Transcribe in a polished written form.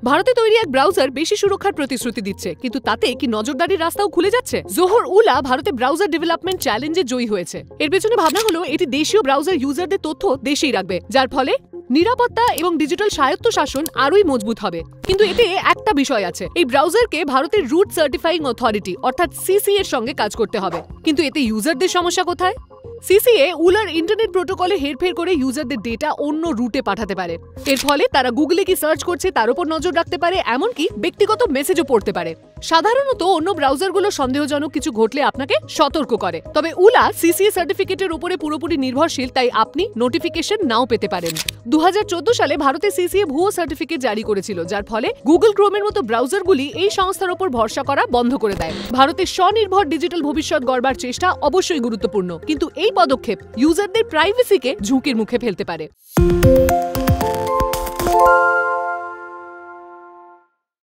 ভারতে তৈরি এক ব্রাউজার বেশি সুরক্ষার প্রতিশ্রুতি দিচ্ছে, কিন্তু তাতে কি নজরদারির রাস্তাও খুলে যাচ্ছে? জোহর উলা ভারতে ব্রাউজার ডেভেলপমেন্ট চ্যালেঞ্জে জয়ী হয়েছে। এর পেছনে ভাবনা হলো এটি দেশীয় ব্রাউজার ইউজারদের তথ্য দেশেই রাখবে, যার ফলে নিরাপত্তা এবং ডিজিটাল স্বায়ত্তশাসন আরোই মজবুত হবে। কিন্তু এতে একটা বিষয় আছে, এই ব্রাউজারকে ভারতের রুট সার্টিফাইং অথরিটি অর্থাৎ সিসিএ এর সঙ্গে কাজ করতে হবে। কিন্তু এতে ইউজারদের সমস্যা কোথায়? সিসিএ উলার ইন্টারনেট প্রোটোকলে হেরফের করে ইউজারদের ডেটা অন্য রুটে পাঠাতে পারে। এর ফলে তারা গুগলে কি সার্চ করছে তার উপর নজর রাখতে পারে, এমনকি ব্যক্তিগত মেসেজও পড়তে পারে। সাধারণত অন্য ব্রাউজারগুলো সন্দেহজনক কিছু ঘটলে আপনাকে সতর্ক করে, তবে উলা সিসিএ সার্টিফিকেটের উপরে পুরোপুরি নির্ভরশীল, তাই আপনি নোটিফিকেশন নাও পেতে পারেন। 2014 সালে ভারতে সিসিএ ভুয়ো সার্টিফিকেট জারি করেছিল, যার ফলে গুগল ক্রোমের মতো ব্রাউজারগুলি এই সংস্থার উপর ভরসা করা বন্ধ করে দেয়। ভারতের স্বনির্ভর ডিজিটাল ভবিষ্যৎ গড়বার চেষ্টা অবশ্যই গুরুত্বপূর্ণ, কিন্তু এই পদক্ষেপ ইউজারদের প্রাইভেসিকে ঝুঁকির মুখে ফেলতে পারে।